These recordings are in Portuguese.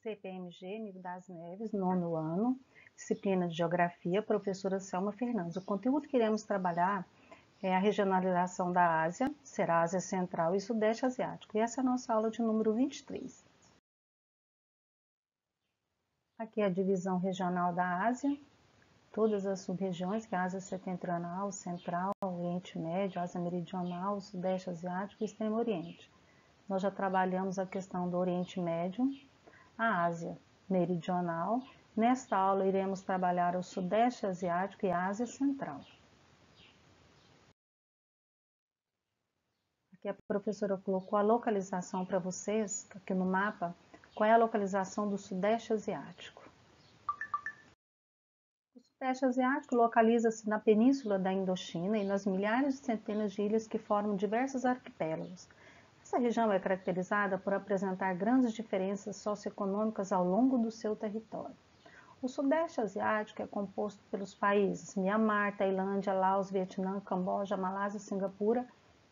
CPMG, Nivo das Neves, 9º ano, disciplina de Geografia, professora Selma Fernandes. O conteúdo que iremos trabalhar é a regionalização da Ásia, será a Ásia Central e Sudeste Asiático. E essa é a nossa aula de número 23. Aqui é a divisão regional da Ásia, todas as sub-regiões, que é a Ásia Setentrional, Central, Oriente Médio, Ásia Meridional, Sudeste Asiático e Extremo Oriente. Nós já trabalhamos a questão do Oriente Médio, a Ásia Meridional. Nesta aula iremos trabalhar o Sudeste Asiático e a Ásia Central. Aqui a professora colocou a localização para vocês, aqui no mapa, qual é a localização do Sudeste Asiático. O Sudeste Asiático localiza-se na península da Indochina e nas milhares de centenas de ilhas que formam diversos arquipélagos. Essa região é caracterizada por apresentar grandes diferenças socioeconômicas ao longo do seu território. O Sudeste Asiático é composto pelos países Mianmar, Tailândia, Laos, Vietnã, Camboja, Malásia, Singapura,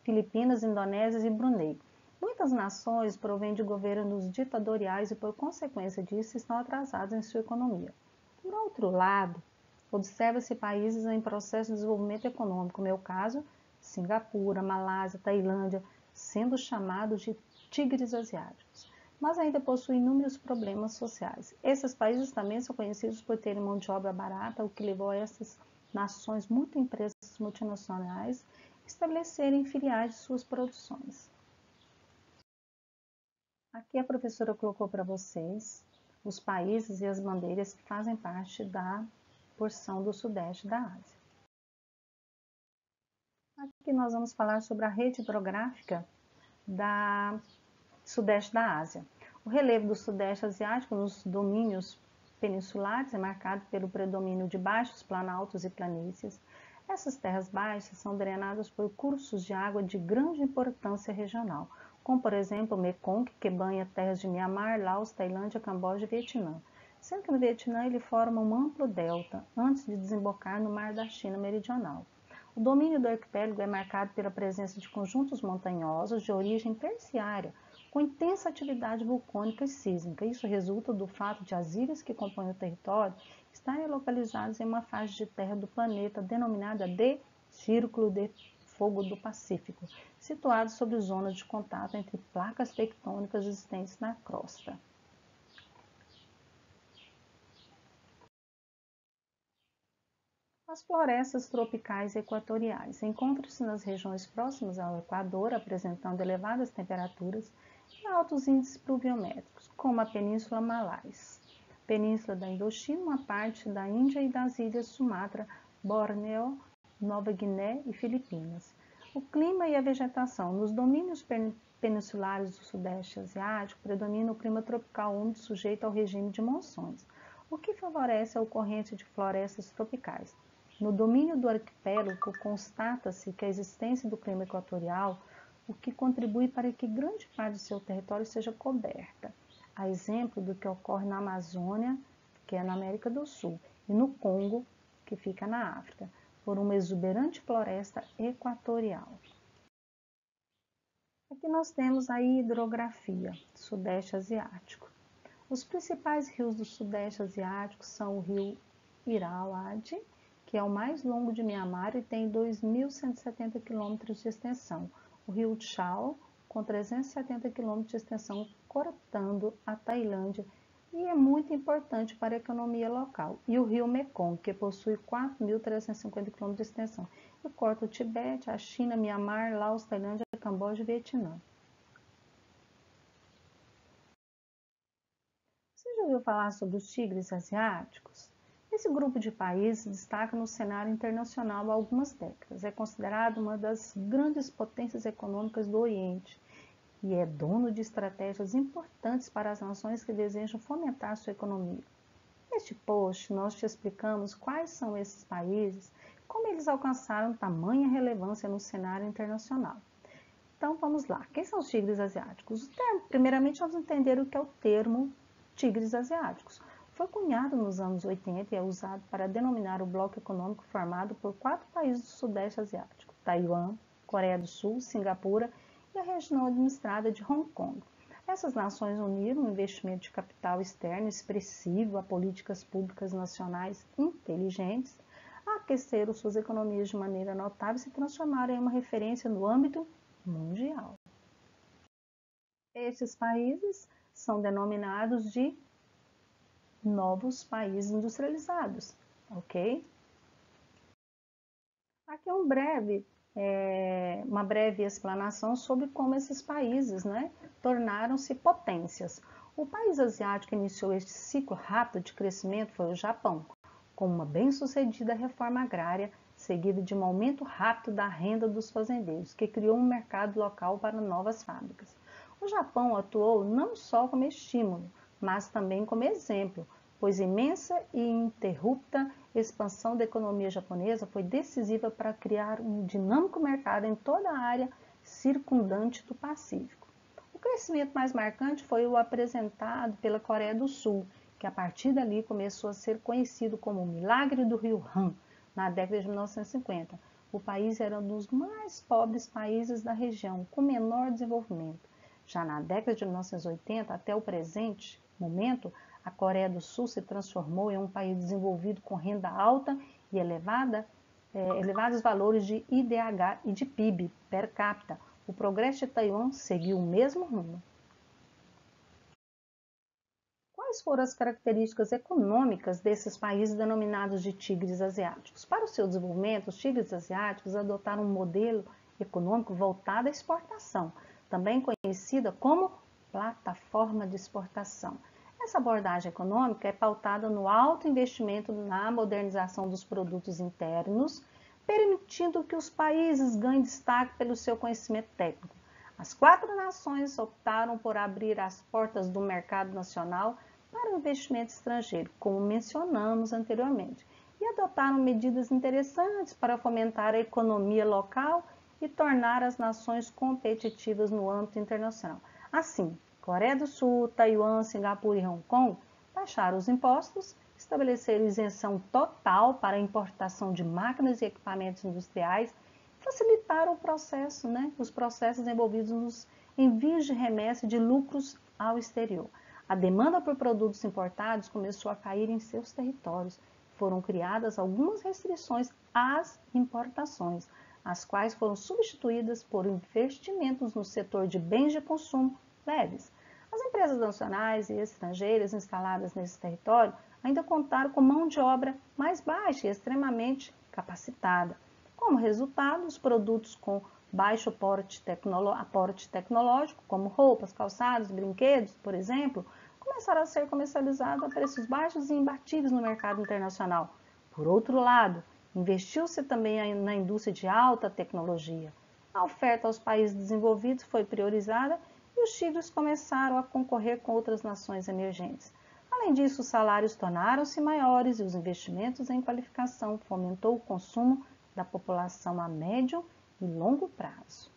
Filipinas, Indonésia e Brunei. Muitas nações provêm de governos ditatoriais e, por consequência disso, estão atrasadas em sua economia. Por outro lado, observa-se países em processo de desenvolvimento econômico, como é o caso Singapura, Malásia, Tailândia, sendo chamados de tigres asiáticos, mas ainda possuem inúmeros problemas sociais. Esses países também são conhecidos por terem mão de obra barata, o que levou a essas nações, muitas empresas multinacionais, estabelecerem filiais de suas produções. Aqui a professora colocou para vocês os países e as bandeiras que fazem parte da porção do Sudeste da Ásia. Aqui nós vamos falar sobre a rede hidrográfica da Sudeste da Ásia. O relevo do Sudeste Asiático nos domínios peninsulares é marcado pelo predomínio de baixos planaltos e planícies. Essas terras baixas são drenadas por cursos de água de grande importância regional, como por exemplo o Mekong, que banha terras de Mianmar, Laos, Tailândia, Camboja e Vietnã. Sendo que no Vietnã ele forma um amplo delta antes de desembocar no Mar da China Meridional. O domínio do arquipélago é marcado pela presença de conjuntos montanhosos de origem terciária, com intensa atividade vulcânica e sísmica. Isso resulta do fato de as ilhas que compõem o território estarem localizadas em uma faixa de terra do planeta denominada de Círculo de Fogo do Pacífico, situado sobre zonas de contato entre placas tectônicas existentes na crosta. As florestas tropicais equatoriais encontram-se nas regiões próximas ao Equador, apresentando elevadas temperaturas e altos índices pluviométricos, como a Península Malais, Península da Indochina, uma parte da Índia e das ilhas Sumatra, Bornéu, Nova Guiné e Filipinas. O clima e a vegetação. Nos domínios peninsulares do Sudeste Asiático, predomina o clima tropical úmido sujeito ao regime de monções, o que favorece a ocorrência de florestas tropicais. No domínio do arquipélago, constata-se que a existência do clima equatorial, o que contribui para que grande parte do seu território seja coberta, a exemplo do que ocorre na Amazônia, que é na América do Sul, e no Congo, que fica na África, por uma exuberante floresta equatorial. Aqui nós temos a hidrografia do Sudeste Asiático. Os principais rios do Sudeste Asiático são o rio Irrawaddy, que é o mais longo de Mianmar e tem 2.170 km de extensão. O rio Chao, com 370 km de extensão, cortando a Tailândia, e é muito importante para a economia local. E o rio Mekong, que possui 4.350 km de extensão, e corta o Tibete, a China, Mianmar, Laos, Tailândia, Camboja e Vietnã. Você já ouviu falar sobre os tigres asiáticos? Esse grupo de países destaca no cenário internacional há algumas décadas. É considerado uma das grandes potências econômicas do Oriente e é dono de estratégias importantes para as nações que desejam fomentar sua economia. Neste post, nós te explicamos quais são esses países e como eles alcançaram tamanha relevância no cenário internacional. Então, vamos lá. Quem são os tigres asiáticos? Primeiramente, vamos entender o que é o termo tigres asiáticos. Foi cunhado nos anos 80 e é usado para denominar o bloco econômico formado por 4 países do Sudeste Asiático: Taiwan, Coreia do Sul, Singapura e a região administrada de Hong Kong. Essas nações uniram um investimento de capital externo expressivo a políticas públicas nacionais inteligentes, aqueceram suas economias de maneira notável e se transformaram em uma referência no âmbito mundial. Esses países são denominados de novos países industrializados, ok? Aqui é uma breve explanação sobre como esses países, tornaram-se potências. O país asiático que iniciou este ciclo rápido de crescimento foi o Japão, com uma bem-sucedida reforma agrária, seguida de um aumento rápido da renda dos fazendeiros, que criou um mercado local para novas fábricas. O Japão atuou não só como estímulo, mas também como exemplo, pois imensa e ininterrupta expansão da economia japonesa foi decisiva para criar um dinâmico mercado em toda a área circundante do Pacífico. O crescimento mais marcante foi o apresentado pela Coreia do Sul, que a partir dali começou a ser conhecido como o Milagre do Rio Han, na década de 1950. O país era um dos mais pobres países da região, com menor desenvolvimento. Já na década de 1980 até o presente momento, a Coreia do Sul se transformou em um país desenvolvido com renda alta e elevados valores de IDH e de PIB per capita. O progresso de Taiwan seguiu o mesmo rumo. Quais foram as características econômicas desses países denominados de tigres asiáticos? Para o seu desenvolvimento, os tigres asiáticos adotaram um modelo econômico voltado à exportação, também conhecida como plataforma de exportação. Essa abordagem econômica é pautada no alto investimento na modernização dos produtos internos, permitindo que os países ganhem destaque pelo seu conhecimento técnico. As 4 nações optaram por abrir as portas do mercado nacional para o investimento estrangeiro, como mencionamos anteriormente, e adotaram medidas interessantes para fomentar a economia local e tornar as nações competitivas no âmbito internacional. Assim, Coreia do Sul, Taiwan, Singapura e Hong Kong baixaram os impostos, estabeleceram isenção total para a importação de máquinas e equipamentos industriais, facilitaram os processos envolvidos nos envios de remessa de lucros ao exterior. A demanda por produtos importados começou a cair em seus territórios. Foram criadas algumas restrições às importações, as quais foram substituídas por investimentos no setor de bens de consumo leves. As empresas nacionais e estrangeiras instaladas nesse território ainda contaram com mão de obra mais baixa e extremamente capacitada. Como resultado, os produtos com baixo aporte tecnológico, como roupas, calçados, brinquedos, por exemplo, começaram a ser comercializados a preços baixos e imbatíveis no mercado internacional. Por outro lado, investiu-se também na indústria de alta tecnologia. A oferta aos países desenvolvidos foi priorizada e os tigres começaram a concorrer com outras nações emergentes. Além disso, os salários tornaram-se maiores e os investimentos em qualificação fomentou o consumo da população a médio e longo prazo.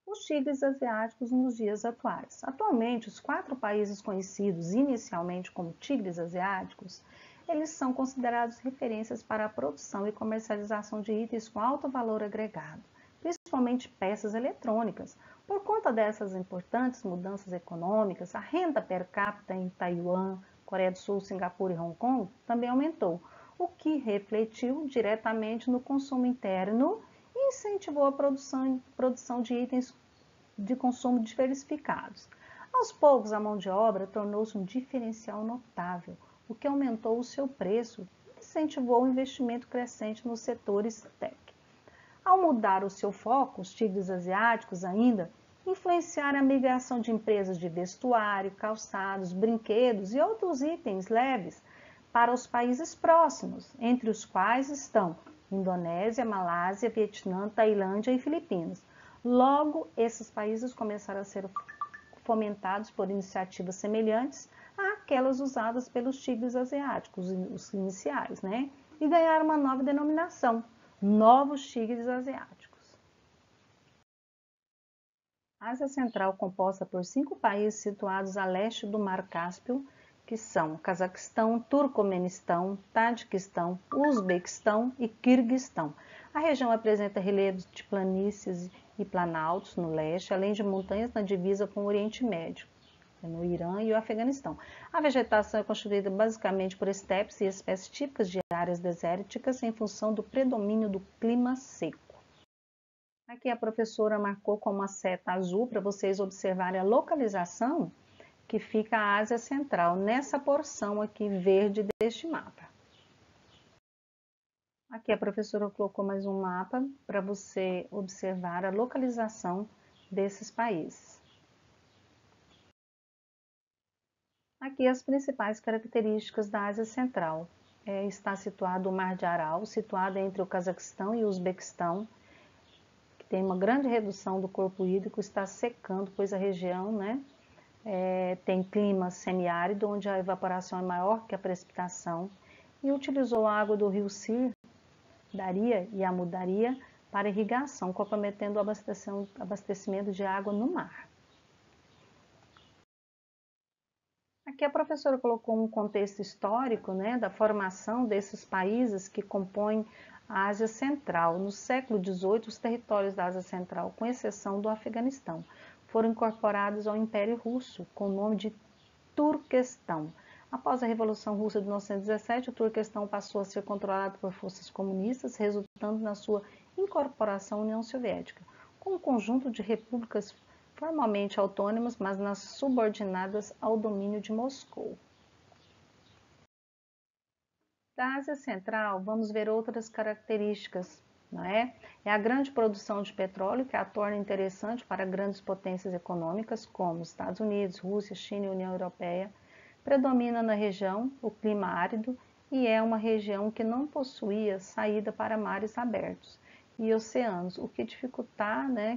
Os tigres asiáticos nos dias atuais. Atualmente, os 4 países conhecidos inicialmente como tigres asiáticos, eles são considerados referências para a produção e comercialização de itens com alto valor agregado, principalmente peças eletrônicas. Por conta dessas importantes mudanças econômicas, a renda per capita em Taiwan, Coreia do Sul, Singapura e Hong Kong também aumentou, o que refletiu diretamente no consumo interno e incentivou a produção de itens de consumo diversificados. Aos poucos, a mão de obra tornou-se um diferencial notável, o que aumentou o seu preço e incentivou o investimento crescente nos setores tech. Ao mudar o seu foco, os tigres asiáticos ainda influenciaram a migração de empresas de vestuário, calçados, brinquedos e outros itens leves para os países próximos, entre os quais estão Indonésia, Malásia, Vietnã, Tailândia e Filipinas. Logo, esses países começaram a ser fomentados por iniciativas semelhantes àquelas usadas pelos tigres asiáticos, os iniciais, e ganharam uma nova denominação, Novos Tigres Asiáticos. A Ásia Central, composta por 5 países situados a leste do Mar Cáspio, que são Cazaquistão, Turcomenistão, Tadiquistão, Uzbequistão e Quirguistão. A região apresenta relevos de planícies e planaltos no leste, além de montanhas na divisa com o Oriente Médio, no Irã e o Afeganistão. A vegetação é constituída basicamente por estepes e espécies típicas de áreas desérticas em função do predomínio do clima seco. Aqui a professora marcou com uma seta azul para vocês observarem a localização que fica a Ásia Central, nessa porção aqui verde deste mapa. Aqui a professora colocou mais um mapa para você observar a localização desses países. Aqui as principais características da Ásia Central. Está situado o Mar de Aral, situado entre o Cazaquistão e o Uzbequistão, que tem uma grande redução do corpo hídrico, está secando, pois a região, tem clima semiárido, onde a evaporação é maior que a precipitação, e utilizou a água do rio Sir, Daria e Amudaria para irrigação, comprometendo o abastecimento de água no mar. Aqui a professora colocou um contexto histórico, da formação desses países que compõem a Ásia Central. No século XVIII, os territórios da Ásia Central, com exceção do Afeganistão, foram incorporados ao Império Russo, com o nome de Turquestão. Após a Revolução Russa de 1917, o Turquestão passou a ser controlado por forças comunistas, resultando na sua incorporação à União Soviética, com um conjunto de repúblicas formalmente autônomas, mas subordinadas ao domínio de Moscou. Da Ásia Central, vamos ver outras características, É a grande produção de petróleo que a torna interessante para grandes potências econômicas como Estados Unidos, Rússia, China e União Europeia. Predomina na região o clima árido e é uma região que não possuía saída para mares abertos e oceanos, o que dificultava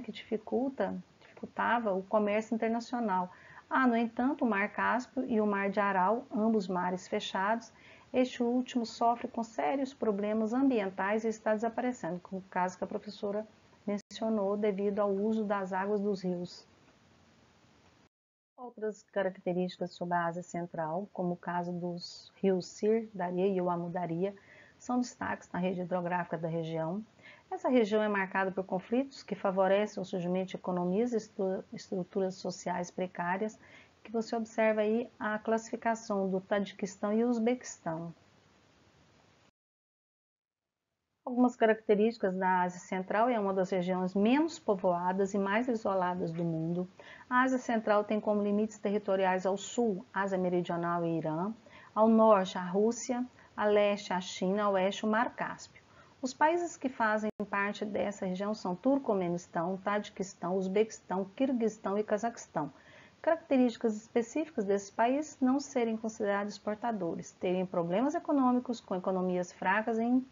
o comércio internacional. No entanto, o Mar Cáspio e o Mar de Aral, ambos mares fechados, este último sofre com sérios problemas ambientais e está desaparecendo, como o caso que a professora mencionou, devido ao uso das águas dos rios. Outras características sobre a Ásia Central, como o caso dos rios Sir, Daria e o Amudaria, são destaques na rede hidrográfica da região. Essa região é marcada por conflitos que favorecem o surgimento de economias e estruturas sociais precárias, que você observa aí a classificação do Tadiquistão e Uzbequistão. Algumas características da Ásia Central: é uma das regiões menos povoadas e mais isoladas do mundo. A Ásia Central tem como limites territoriais ao sul, Ásia Meridional e Irã, ao norte, a Rússia, a leste, a China, ao oeste, o Mar Cáspio. Os países que fazem parte dessa região são Turcomenistão, Tadiquistão, Uzbequistão, Quirguistão e Cazaquistão. Características específicas desses países: não serem considerados exportadores, terem problemas econômicos com economias fracas e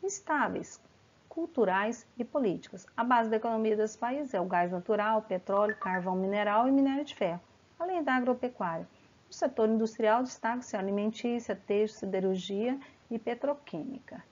instáveis, culturais e políticas. A base da economia desses países é o gás natural, petróleo, carvão mineral e minério de ferro, além da agropecuária. No setor industrial, destaca-se a alimentícia, têxtil, siderurgia e petroquímica.